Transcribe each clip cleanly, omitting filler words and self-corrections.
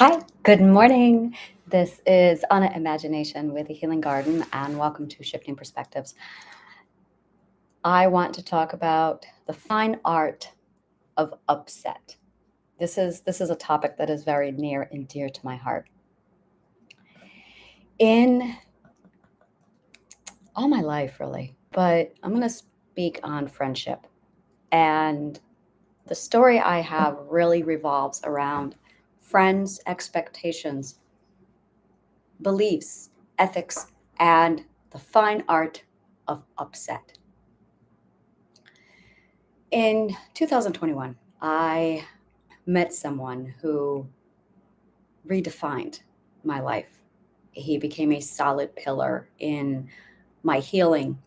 Hi, good morning. This is Anna Imagination with the Healing Garden, and welcome to Shifting Perspectives. I want to talk about the fine art of upset. This is a topic that is very near and dear to my heart. In all my life, really, but I'm going to speak on friendship. And the story I have really revolves around friends' expectations, beliefs, ethics, and the fine art of upset. In 2021, I met someone who redefined my life. He became a solid pillar in my healing,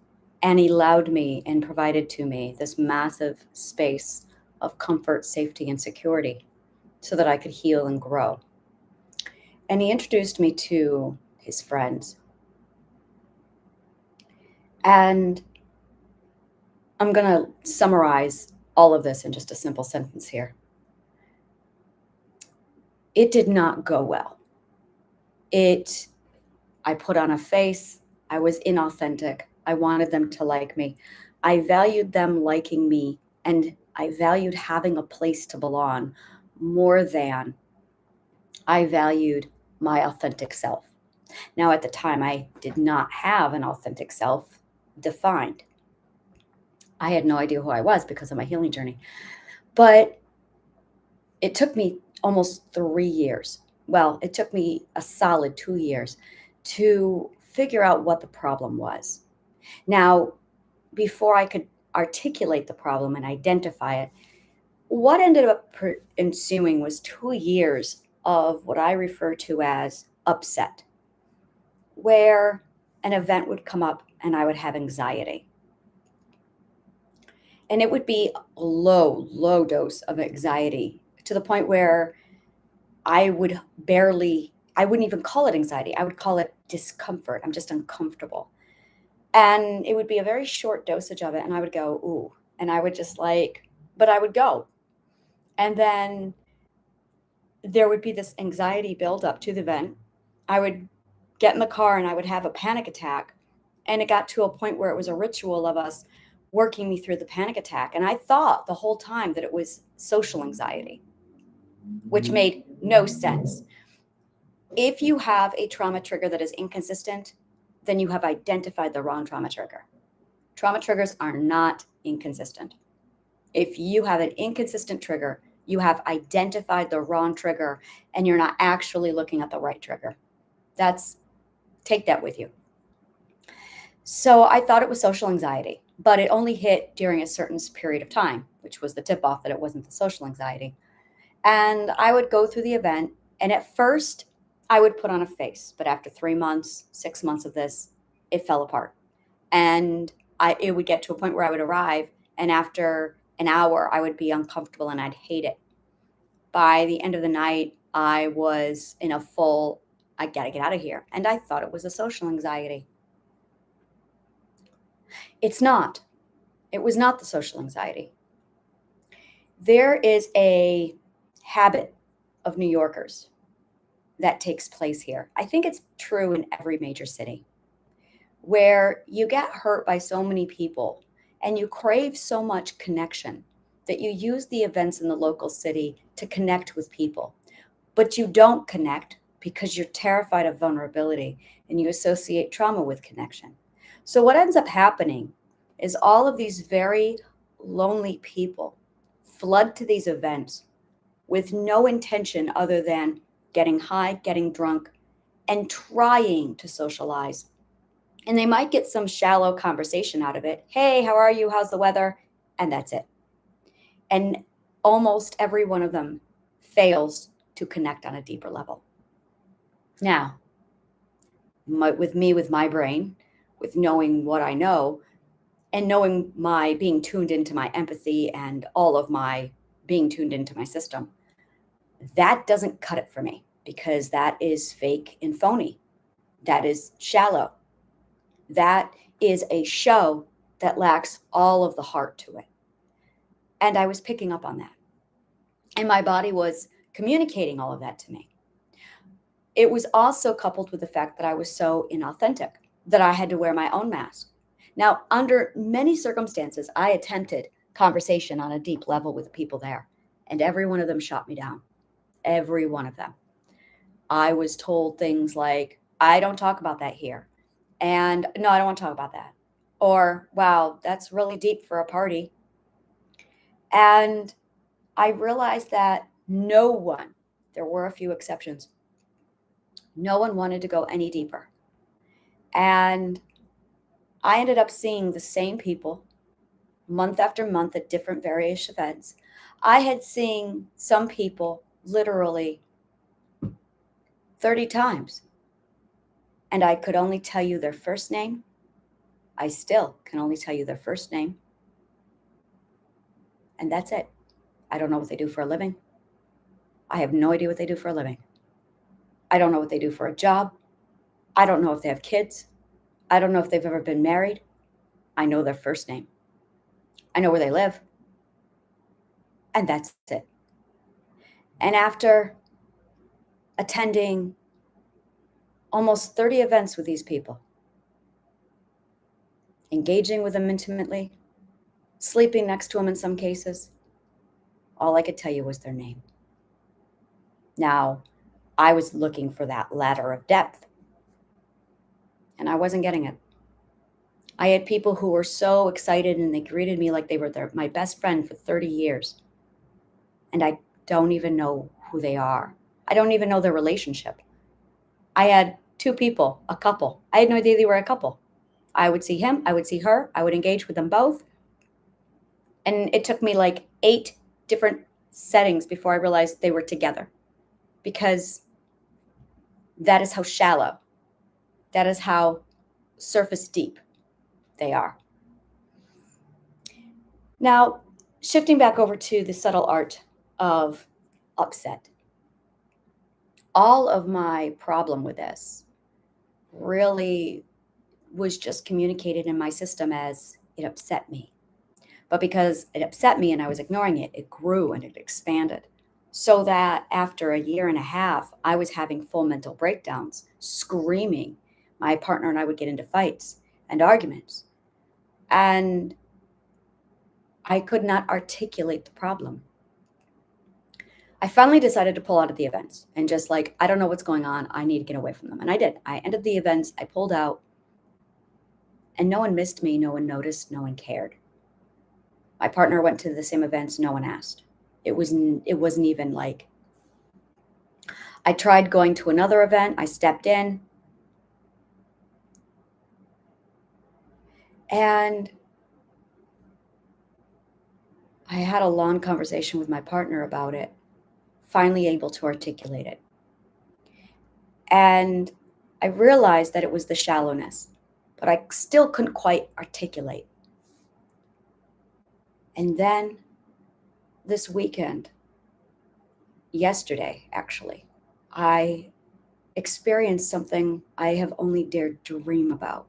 and he allowed me and provided to me this massive space of comfort, safety, and security so that I could heal and grow. And he introduced me to his friends. And I'm going to summarize all of this in just a simple sentence here. It did not go well. I put on a face. I was inauthentic. I wanted them to like me. I valued them liking me, and I valued having a place to belong more than I valued my authentic self. Now, at the time, I did not have an authentic self defined. I had no idea who I was because of my healing journey. But it took me almost 3 years. Well, it took me a solid 2 years to figure out what the problem was. Now, before I could articulate the problem and identify it, what ended up ensuing was 2 years of what I refer to as upset, where an event would come up and I would have anxiety. And it would be a low, low dose of anxiety to the point where I wouldn't even call it anxiety. I would call it discomfort. I'm just uncomfortable. And it would be a very short dosage of it. And I would go, ooh. And I would just but I would go. And then there would be this anxiety buildup to the event. I would get in the car and I would have a panic attack. And it got to a point where it was a ritual of us working me through the panic attack. And I thought the whole time that it was social anxiety, which made no sense. If you have a trauma trigger that is inconsistent, then you have identified the wrong trauma trigger. Trauma triggers are not inconsistent. If you have an inconsistent trigger, you have identified the wrong trigger and you're not actually looking at the right trigger. Take that with you. So I thought it was social anxiety, but it only hit during a certain period of time, which was the tip off that it wasn't the social anxiety. And I would go through the event, and at first I would put on a face, but after 3 months, 6 months of this, it fell apart. And it would get to a point where I would arrive, and after an hour, I would be uncomfortable and I'd hate it. By the end of the night, I was in a full, I gotta get out of here. And I thought it was a social anxiety. It's not. It was not the social anxiety. There is a habit of New Yorkers that takes place here. I think it's true in every major city where you get hurt by so many people and you crave so much connection that you use the events in the local city to connect with people. But you don't connect because you're terrified of vulnerability and you associate trauma with connection. So, what ends up happening is all of these very lonely people flood to these events with no intention other than getting high, getting drunk, and trying to socialize. And they might get some shallow conversation out of it. Hey, how are you? How's the weather? And that's it. And almost every one of them fails to connect on a deeper level. Now, with my brain, with knowing what I know, and knowing my being tuned into my empathy and all of my being tuned into my system, that doesn't cut it for me because that is fake and phony. That is shallow. That is a show that lacks all of the heart to it. And I was picking up on that. And my body was communicating all of that to me. It was also coupled with the fact that I was so inauthentic that I had to wear my own mask. Now, under many circumstances, I attempted conversation on a deep level with the people there, and every one of them shot me down. Every one of them. I was told things like, I don't talk about that here. And no, I don't want to talk about that. Or, wow, that's really deep for a party. And I realized that no one, there were a few exceptions, no one wanted to go any deeper. And I ended up seeing the same people month after month at different various events. I had seen some people literally 30 times, and I could only tell you their first name. I still can only tell you their first name, and that's it. I don't know what they do for a living. I have no idea what they do for a living. I don't know what they do for a job. I don't know if they have kids. I don't know if they've ever been married. I know their first name. I know where they live, and that's it. And after attending almost 30 events with these people, engaging with them intimately, sleeping next to them in some cases, all I could tell you was their name. Now, I was looking for that ladder of depth, and I wasn't getting it. I had people who were so excited and they greeted me like they were my best friend for 30 years. And I don't even know who they are. I don't even know their relationship. I had two people, a couple. I had no idea they were a couple. I would see him, I would see her, I would engage with them both. And it took me like 8 different settings before I realized they were together, because that is how shallow, that is how surface deep they are. Now, shifting back over to the subtle art of upset. All of my problem with this really was just communicated in my system as it upset me. But because it upset me and I was ignoring it, it grew and it expanded. So that after a year and a half, I was having full mental breakdowns, screaming. My partner and I would get into fights and arguments. And I could not articulate the problem. I finally decided to pull out of the events and just like, I don't know what's going on. I need to get away from them. And I did. I ended the events, I pulled out, and no one missed me. No one noticed. No one cared. My partner went to the same events. No one asked. It wasn't even like, I tried going to another event. I stepped in and I had a long conversation with my partner about it, finally able to articulate it. And I realized that it was the shallowness, but I still couldn't quite articulate. And then this weekend, yesterday actually, I experienced something I have only dared dream about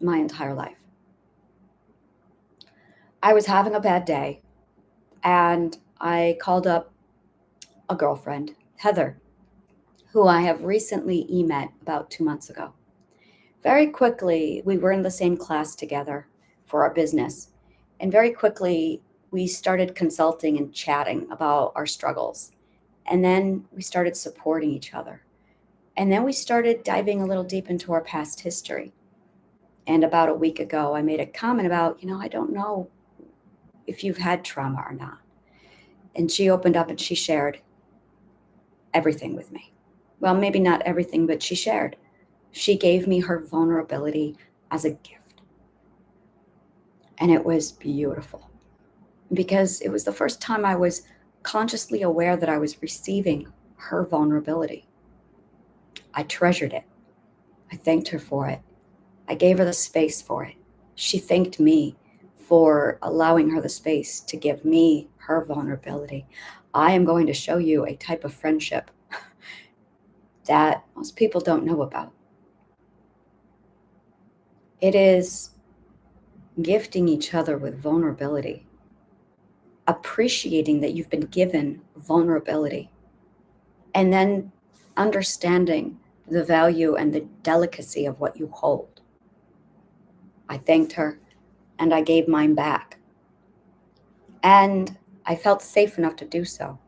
my entire life. I was having a bad day and I called up a girlfriend, Heather, who I have recently met about 2 months ago. Very quickly, we were in the same class together for our business. And very quickly, we started consulting and chatting about our struggles. And then we started supporting each other. And then we started diving a little deep into our past history. And about a week ago, I made a comment about, I don't know if you've had trauma or not. And she opened up and she shared everything with me. Well, maybe not everything, but she shared. She gave me her vulnerability as a gift. And it was beautiful because it was the first time I was consciously aware that I was receiving her vulnerability. I treasured it. I thanked her for it. I gave her the space for it. She thanked me for allowing her the space to give me her vulnerability. I am going to show you a type of friendship that most people don't know about. It is gifting each other with vulnerability, appreciating that you've been given vulnerability, and then understanding the value and the delicacy of what you hold. I thanked her and I gave mine back. And I felt safe enough to do so.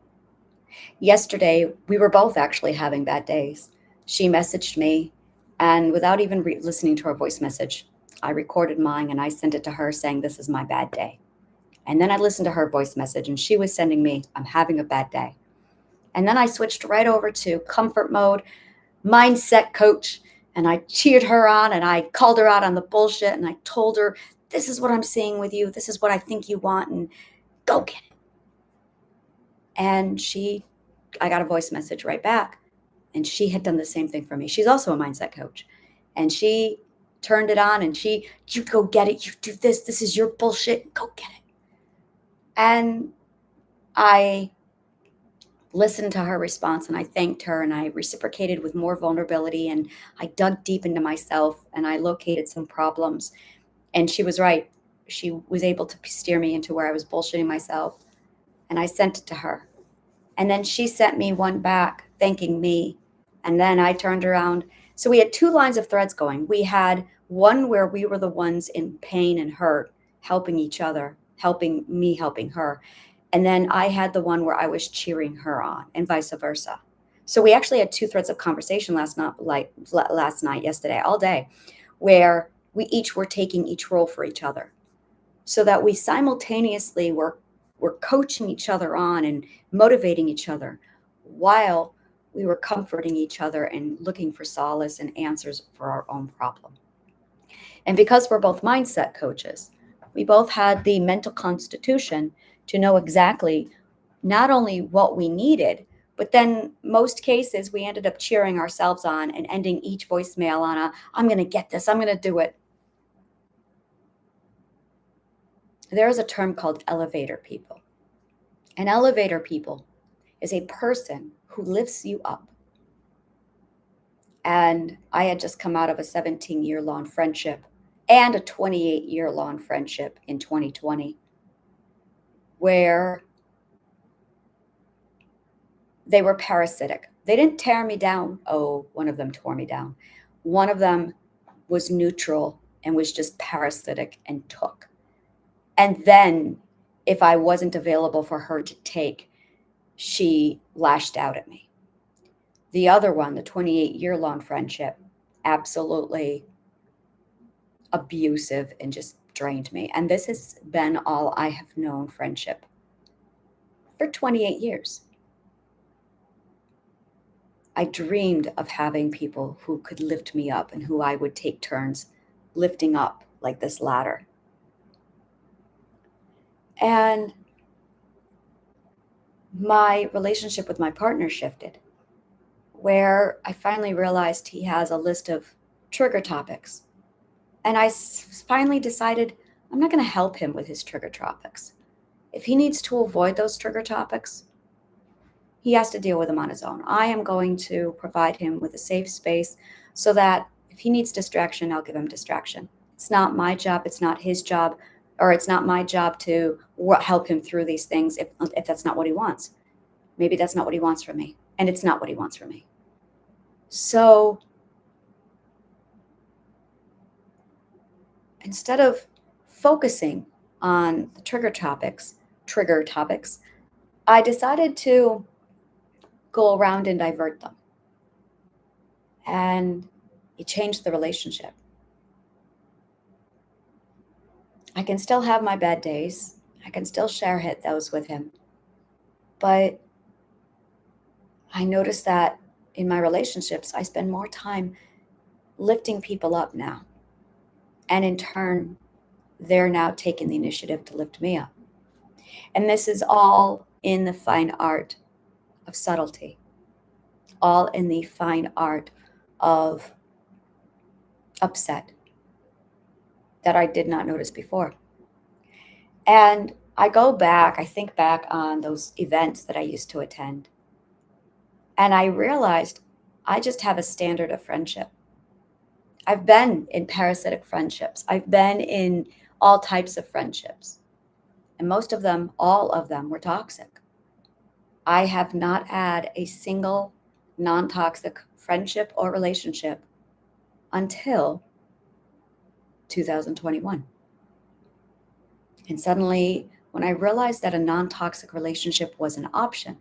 Yesterday, we were both actually having bad days. She messaged me, and without even listening to her voice message, I recorded mine and I sent it to her saying, "This is my bad day." And then I listened to her voice message, and she was sending me, "I'm having a bad day." And then I switched right over to comfort mode, mindset coach, and I cheered her on and I called her out on the bullshit and I told her, "This is what I'm seeing with you. This is what I think you want, and go get it." And I got a voice message right back. And she had done the same thing for me. She's also a mindset coach. And she turned it on and "You go get it. You do this. This is your bullshit. Go get it." And I listened to her response and I thanked her and I reciprocated with more vulnerability and I dug deep into myself and I located some problems. And she was right. She was able to steer me into where I was bullshitting myself. And I sent it to her. And then she sent me one back thanking me. And then I turned around. So we had two lines of threads going. We had one where we were the ones in pain and hurt, helping each other, helping me, helping her. And then I had the one where I was cheering her on and vice versa. So we actually had two threads of conversation last night, yesterday, all day, where we each were taking each role for each other so that we simultaneously were coaching each other on and motivating each other while we were comforting each other and looking for solace and answers for our own problem. And because we're both mindset coaches, we both had the mental constitution to know exactly not only what we needed, but then most cases we ended up cheering ourselves on and ending each voicemail on "I'm going to get this, I'm going to do it." There is a term called elevator people. An elevator people is a person who lifts you up. And I had just come out of a 17-year long friendship and a 28-year long friendship in 2020 where they were parasitic. They didn't tear me down. Oh, one of them tore me down. One of them was neutral and was just parasitic and took. And then if I wasn't available for her to take, she lashed out at me. The other one, the 28-year long friendship, absolutely abusive and just drained me. And this has been all I have known friendship for 28 years. I dreamed of having people who could lift me up and who I would take turns lifting up like this ladder. And my relationship with my partner shifted, where I finally realized he has a list of trigger topics. And I finally decided I'm not going to help him with his trigger topics. If he needs to avoid those trigger topics, he has to deal with them on his own. I am going to provide him with a safe space so that if he needs distraction, I'll give him distraction. It's not my job. It's not his job, or it's not my job to help him through these things if that's not what he wants. Maybe that's not what he wants from me, and it's not what he wants from me. So instead of focusing on the trigger topics, I decided to go around and divert them. And it changed the relationship. I can still have my bad days. I can still hit those with him. But I noticed that in my relationships, I spend more time lifting people up now. And in turn, they're now taking the initiative to lift me up. And this is all in the fine art of subtlety, all in the fine art of upset that I did not notice before. And I think back on those events that I used to attend. And I realized I just have a standard of friendship. I've been in parasitic friendships. I've been in all types of friendships. And most of them, all of them were toxic. I have not had a single non-toxic friendship or relationship until 2021. And suddenly, when I realized that a non-toxic relationship was an option,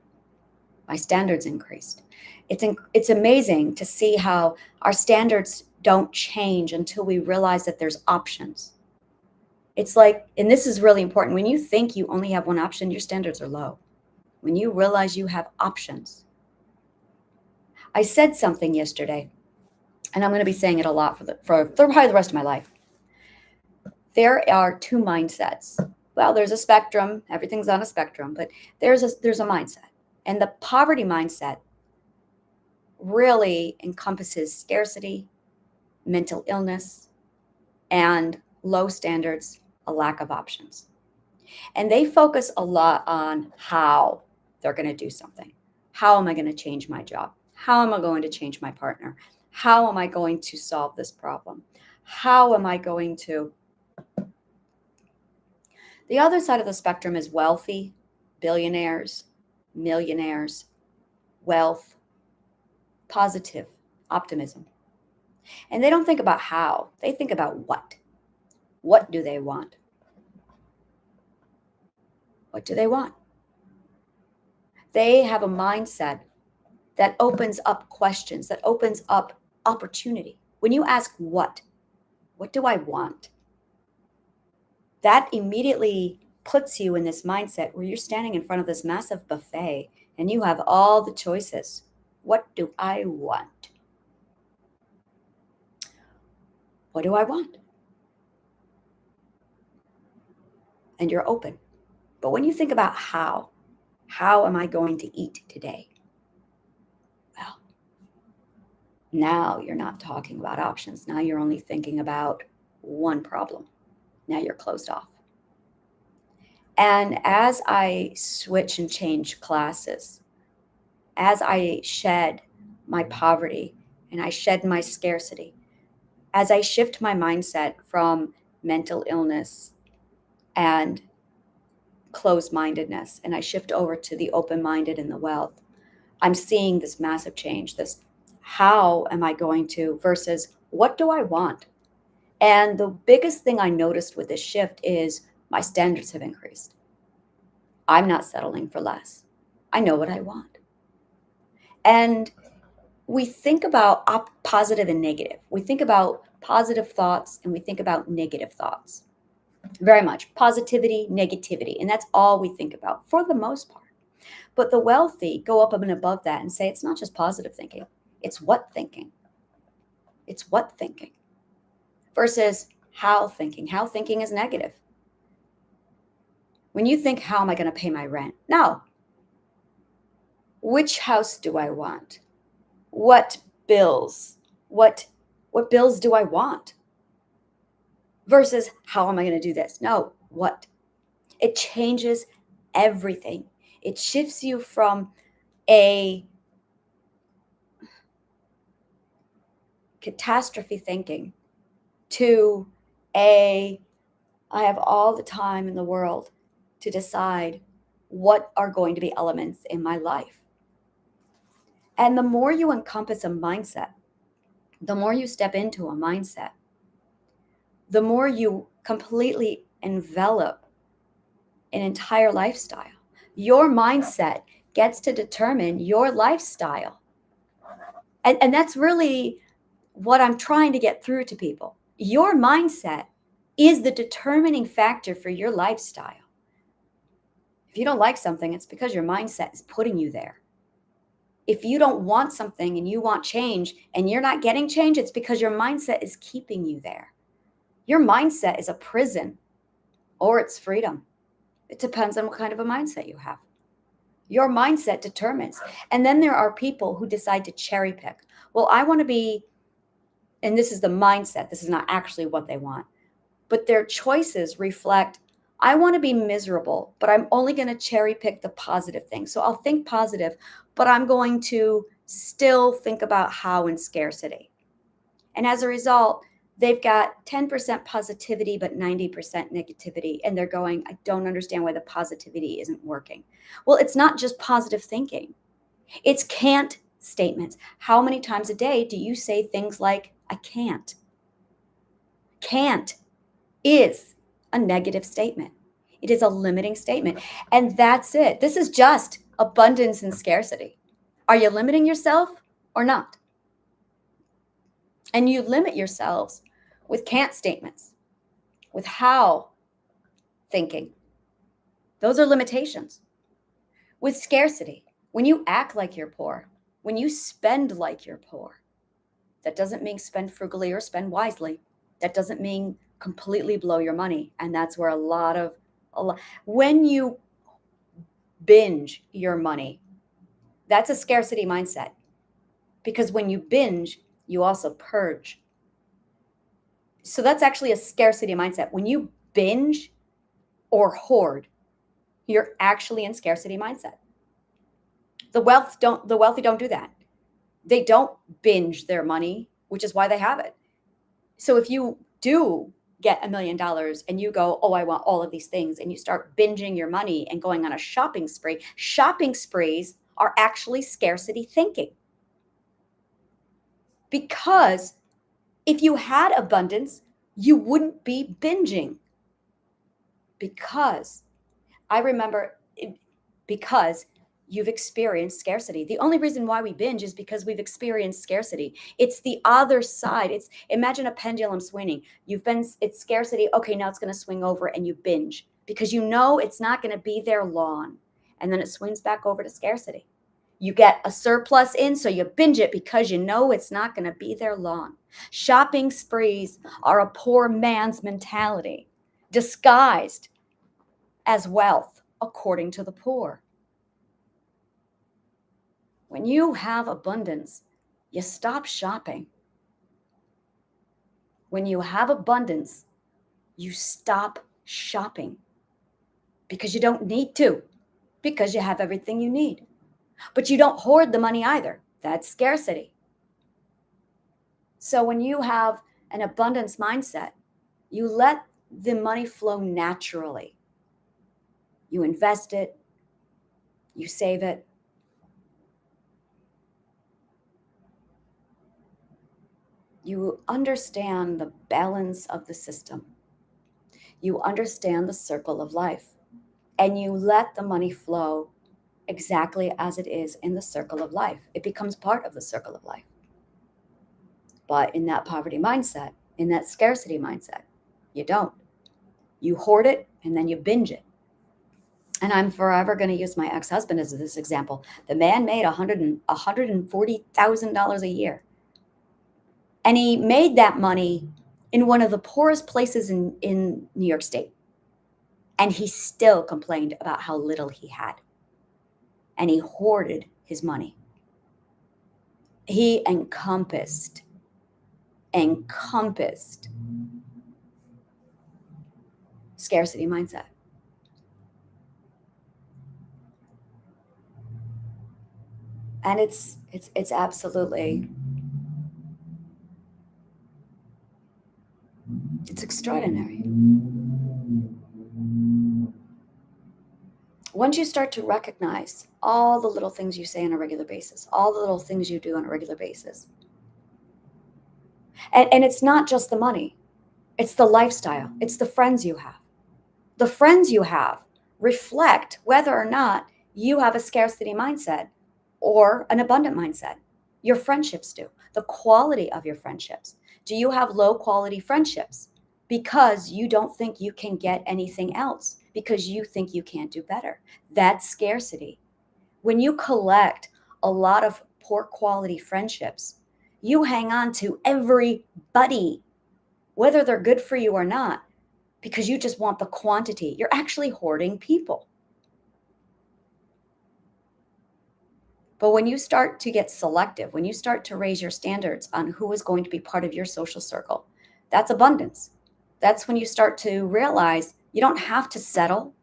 my standards increased. It's amazing to see how our standards don't change until we realize that there's options. It's like, and this is really important, when you think you only have one option, your standards are low. When you realize you have options. I said something yesterday, and I'm going to be saying it a lot for probably the rest of my life. There are two mindsets. Well, there's a spectrum. Everything's on a spectrum, but there's a mindset. And the poverty mindset really encompasses scarcity, mental illness, and low standards, a lack of options. And they focus a lot on how they're going to do something. How am I going to change my job? How am I going to change my partner? How am I going to solve this problem? How am I going to? The other side of the spectrum is wealthy, billionaires, millionaires, wealth, positive, optimism. And they don't think about how, they think about what. What do they want? What do they want? They have a mindset that opens up questions, that opens up opportunity. When you ask what do I want? That immediately puts you in this mindset where you're standing in front of this massive buffet and you have all the choices. What do I want? What do I want? And you're open. But when you think about how am I going to eat today? Well, now you're not talking about options. Now you're only thinking about one problem. Now you're closed off. And as I switch and change classes, as I shed my poverty and I shed my scarcity, as I shift my mindset from mental illness and closed mindedness and I shift over to the open minded and the wealth, I'm seeing this massive change. This how am I going to versus what do I want? And the biggest thing I noticed with this shift is my standards have increased. I'm not settling for less. I know what I want. And we think about positive and negative. We think about positive thoughts and we think about negative thoughts. Very much positivity, negativity. And that's all we think about for the most part. But the wealthy go up and above that and say it's not just positive thinking, it's what thinking. It's what thinking versus how thinking. How thinking is negative. When you think, how am I going to pay my rent? No. Which house do I want? What bills? What bills do I want? Versus how am I going to do this? No, what? It changes everything. It shifts you from a catastrophe thinking to I have all the time in the world to decide what are going to be elements in my life. And the more you encompass a mindset, the more you step into a mindset, the more you completely envelop an entire lifestyle. Your mindset gets to determine your lifestyle. And that's really what I'm trying to get through to people. Your mindset is the determining factor for your lifestyle. If you don't like something, it's because your mindset is putting you there. If you don't want something and you want change and you're not getting change, it's because your mindset is keeping you there. Your mindset is a prison or it's freedom. It depends on what kind of a mindset you have. Your mindset determines. And then there are people who decide to cherry pick. Well, I want to be, and this is the mindset, this is not actually what they want, but their choices reflect, I want to be miserable, but I'm only going to cherry pick the positive things. So I'll think positive, but I'm going to still think about how and scarcity. And as a result, they've got 10% positivity, but 90% negativity. And they're going, I don't understand why the positivity isn't working. Well, it's not just positive thinking. It's can't statements. How many times a day do you say things like, I can't? Can't is a negative statement. It is a limiting statement. And that's it. This is just abundance and scarcity. Are you limiting yourself or not? And you limit yourselves with can't statements, with how thinking. Those are limitations. With scarcity, when you act like you're poor, when you spend like you're poor, that doesn't mean spend frugally or spend wisely. That doesn't mean completely blow your money. And that's where a lot, when you binge your money, that's a scarcity mindset. Because when you binge, you also purge. So that's actually a scarcity mindset. When you binge or hoard, you're actually in scarcity mindset. The wealthy don't do that. They don't binge their money, which is why they have it. So if you do get $1 million and you go, oh, I want all of these things, and you start binging your money and going on a shopping sprees are actually scarcity thinking. Because if you had abundance, you wouldn't be binging. Because I remember, because you've experienced scarcity. The only reason why we binge is because we've experienced scarcity. It's the other side. Imagine a pendulum swinging. It's scarcity. Okay, now it's going to swing over and you binge because you know it's not going to be there long. And then it swings back over to scarcity. You get a surplus in, so you binge it because you know it's not going to be there long. Shopping sprees are a poor man's mentality, disguised as wealth, according to the poor. When you have abundance, you stop shopping. When you have abundance, you stop shopping because you don't need to, because you have everything you need. But you don't hoard the money either. That's scarcity. So when you have an abundance mindset, you let the money flow naturally. You invest it, you save it. You understand the balance of the system. You understand the circle of life, and you let the money flow exactly as it is in the circle of life. It becomes part of the circle of life. But in that poverty mindset, in that scarcity mindset, you don't. You hoard it and then you binge it. And I'm forever going to use my ex-husband as this example. The man made $140,000 a year. And he made that money in one of the poorest places in New York State. And he still complained about how little he had. And he hoarded his money. He encompassed scarcity mindset. And it's absolutely, it's extraordinary. Once you start to recognize all the little things you say on a regular basis, all the little things you do on a regular basis, and it's not just the money, it's the lifestyle, it's the friends you have. The friends you have reflect whether or not you have a scarcity mindset or an abundant mindset. Your friendships do. The quality of your friendships. Do you have low quality friendships because you don't think you can get anything else, because you think you can't do better? That's scarcity. When you collect a lot of poor quality friendships, you hang on to everybody, whether they're good for you or not, because you just want the quantity. You're actually hoarding people. But when you start to get selective, when you start to raise your standards on who is going to be part of your social circle, that's abundance. That's when you start to realize you don't have to settle.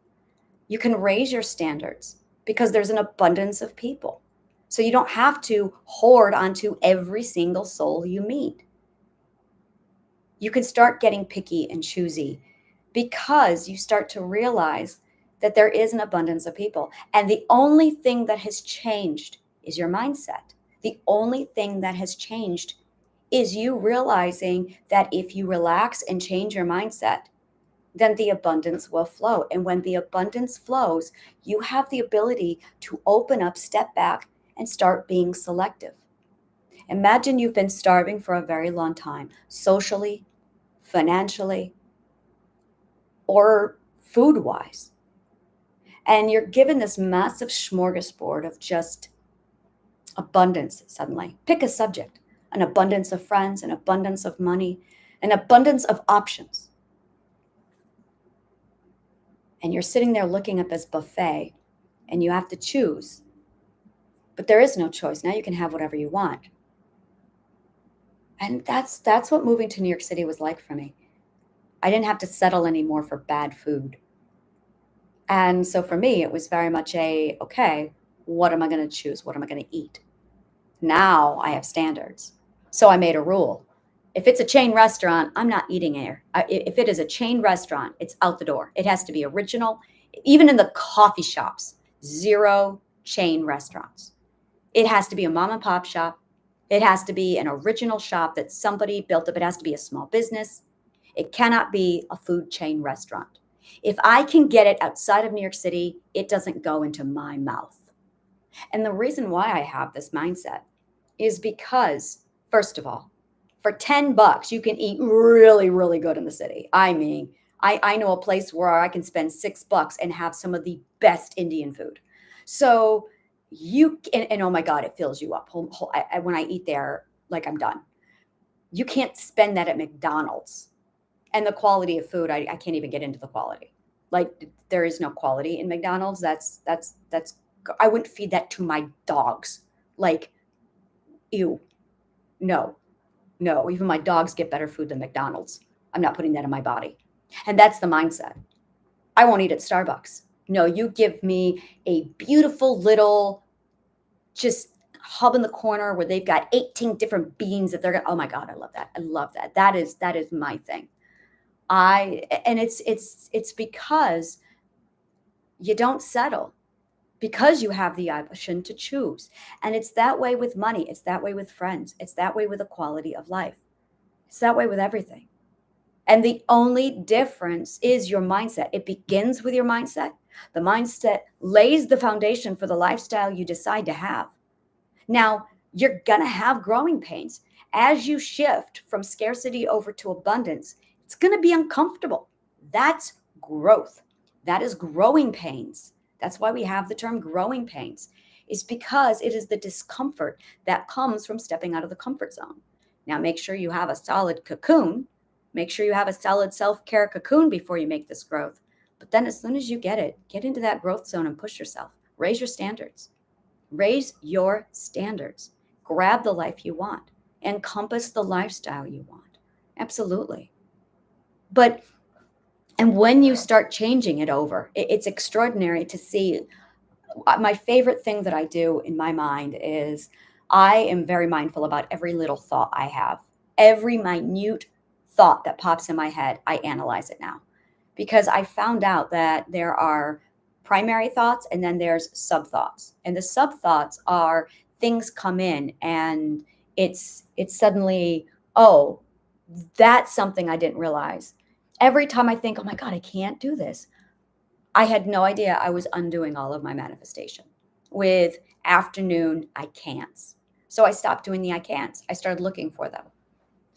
You can raise your standards because there's an abundance of people. So you don't have to hoard onto every single soul you meet. You can start getting picky and choosy because you start to realize that there is an abundance of people. And the only thing that has changed is your mindset. The only thing that has changed is you realizing that if you relax and change your mindset, then the abundance will flow. And when the abundance flows, you have the ability to open up, step back, and start being selective. Imagine you've been starving for a very long time, socially, financially, or food wise. And you're given this massive smorgasbord of just abundance suddenly. Pick a subject: an abundance of friends, an abundance of money, an abundance of options. And you're sitting there looking at this buffet and you have to choose. But there is no choice. Now you can have whatever you want. And that's what moving to New York City was like for me. I didn't have to settle anymore for bad food. And so for me, it was very much a, okay, what am I going to choose? What am I going to eat? Now I have standards. So I made a rule. If it's a chain restaurant, I'm not eating there. If it is a chain restaurant, it's out the door. It has to be original. Even in the coffee shops, zero chain restaurants. It has to be a mom and pop shop. It has to be an original shop that somebody built up. It has to be a small business. It cannot be a food chain restaurant. If I can get it outside of New York City, it doesn't go into my mouth. And the reason why I have this mindset is because, first of all, for $10, you can eat really, really good in the city. I mean, I know a place where I can spend $6 and have some of the best Indian food. So and oh my God, it fills you up. When I eat there, like I'm done. You can't spend that at McDonald's. And the quality of food, I can't even get into the quality. Like there is no quality in McDonald's. I wouldn't feed that to my dogs. Like, ew, no, no. Even my dogs get better food than McDonald's. I'm not putting that in my body. And that's the mindset. I won't eat at Starbucks. No, you give me a beautiful little just hub in the corner where they've got 18 different beans that they're gonna, oh my God, I love that. I love that. That is my thing. And it's because you don't settle, because you have the option to choose. And it's that way with money. It's that way with friends. It's that way with the quality of life. It's that way with everything. And the only difference is your mindset. It begins with your mindset. The mindset lays the foundation for the lifestyle you decide to have. Now, you're going to have growing pains. As you shift from scarcity over to abundance, it's going to be uncomfortable. That's growth. That is growing pains. That's why we have the term growing pains, is because it is the discomfort that comes from stepping out of the comfort zone. Now, make sure you have a solid cocoon. Make sure you have a solid self-care cocoon before you make this growth. But then as soon as you get it, get into that growth zone and push yourself. Raise your standards. Raise your standards. Grab the life you want. Encompass the lifestyle you want. Absolutely. And when you start changing it over, it's extraordinary to see. My favorite thing that I do in my mind is I am very mindful about every little thought I have. Every minute thought that pops in my head, I analyze it now, because I found out that there are primary thoughts and then there's sub thoughts. And the sub thoughts are things come in and it's suddenly, oh, that's something I didn't realize. Every time I think, oh my God, I can't do this, I had no idea I was undoing all of my manifestation with afternoon I can'ts. So I stopped doing the I can'ts. I started looking for them.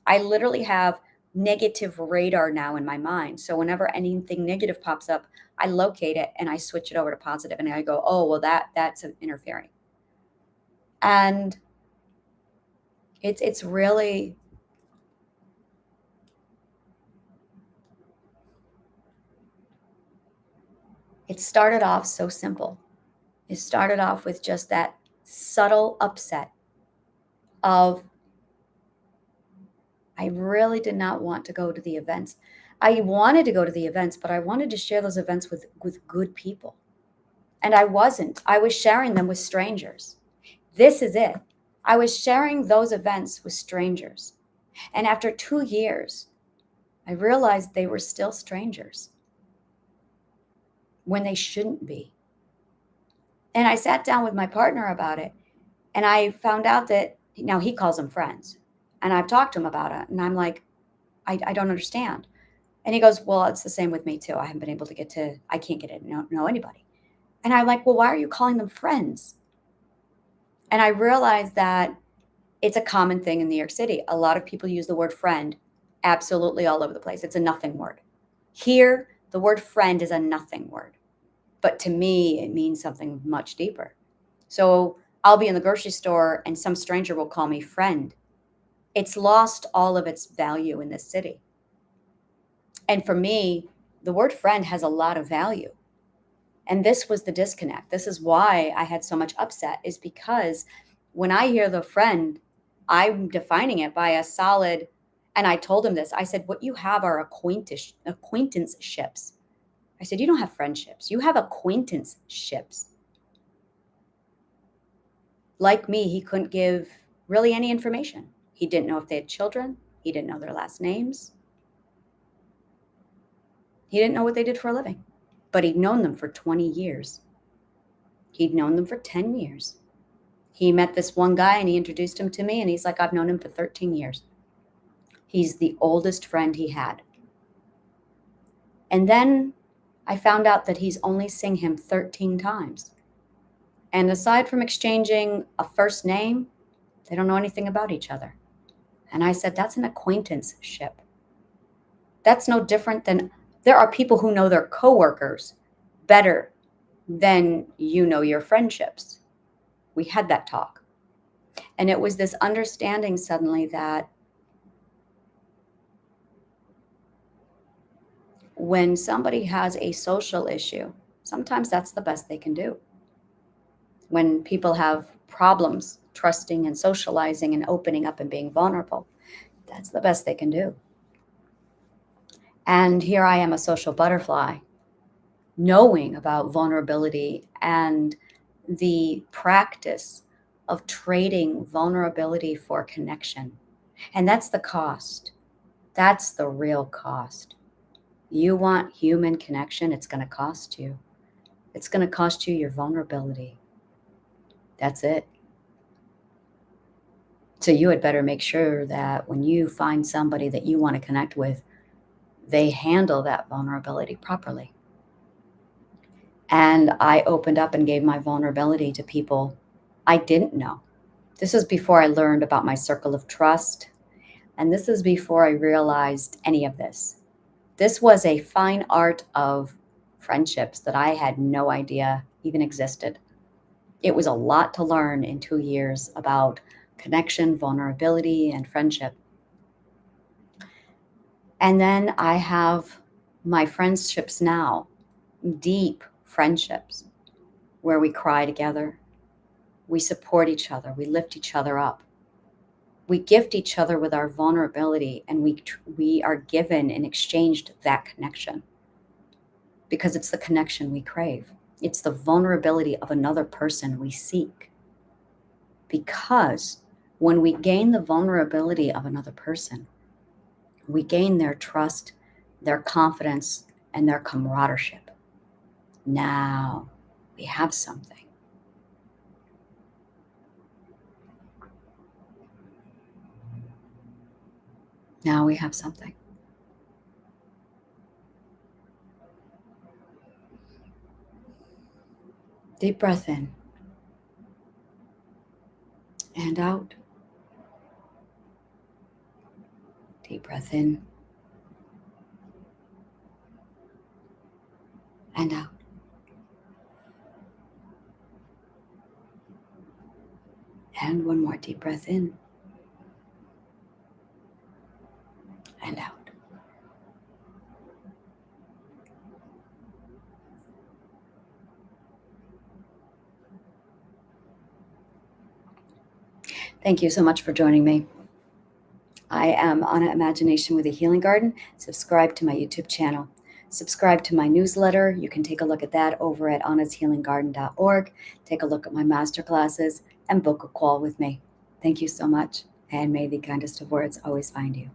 I literally have negative radar now in my mind. So whenever anything negative pops up, I locate it and I switch it over to positive, and I go, oh, well, that's interfering. And it's really, it started off so simple. It started off with just that subtle upset of, I really did not want to go to the events. I wanted to go to the events, but I wanted to share those events with good people. And I wasn't. I was sharing them with strangers. This is it. I was sharing those events with strangers. And after 2 years, I realized they were still strangers when they shouldn't be. And I sat down with my partner about it. And I found out that now he calls them friends. And I've talked to him about it. And I'm like, I don't understand. And he goes, well, it's the same with me too. I haven't been able to I can't get to know anybody. And I'm like, well, why are you calling them friends? And I realized that it's a common thing in New York City. A lot of people use the word friend absolutely all over the place. It's a nothing word. Here, the word friend is a nothing word. But to me, it means something much deeper. So I'll be in the grocery store and some stranger will call me friend. It's lost all of its value in this city. And for me, the word friend has a lot of value. And this was the disconnect. This is why I had so much upset, is because when I hear the friend, I'm defining it by a solid, and I told him this. I said, what you have are acquaintanceships. I said, you don't have friendships. You have acquaintanceships. Like me, he couldn't give really any information. He didn't know if they had children. He didn't know their last names. He didn't know what they did for a living, but he'd known them for 20 years. He'd known them for 10 years. He met this one guy and he introduced him to me, and he's like, I've known him for 13 years. He's the oldest friend he had. And then I found out that he's only seen him 13 times. And aside from exchanging a first name, they don't know anything about each other. And I said, that's an acquaintanceship. That's no different than there are people who know their coworkers better than you know your friendships. We had that talk. And it was this understanding suddenly that when somebody has a social issue, sometimes that's the best they can do. When people have problems trusting and socializing and opening up and being vulnerable, that's the best they can do. And here I am, a social butterfly, knowing about vulnerability and the practice of trading vulnerability for connection. And that's the cost. That's the real cost. You want human connection, it's going to cost you. It's going to cost you your vulnerability. That's it. So you had better make sure that when you find somebody that you want to connect with, they handle that vulnerability properly. And I opened up and gave my vulnerability to people I didn't know. This is before I learned about my circle of trust. And this is before I realized any of this. This was a fine art of friendships that I had no idea even existed. It was a lot to learn in 2 years about connection, vulnerability, and friendship. And then I have my friendships now, deep friendships, where we cry together, we support each other, we lift each other up. We gift each other with our vulnerability, and we are given and exchanged that connection because it's the connection we crave. It's the vulnerability of another person we seek. Because when we gain the vulnerability of another person, we gain their trust, their confidence, and their camaraderie. Now we have something. Now we have something. Deep breath in and out. Deep breath in and out. And one more deep breath in and out. Thank you so much for joining me. I am Anna Imagination with a Healing Garden. Subscribe to my YouTube channel. Subscribe to my newsletter. You can take a look at that over at annashealinggarden.org. Take a look at my masterclasses and book a call with me. Thank you so much, and may the kindest of words always find you.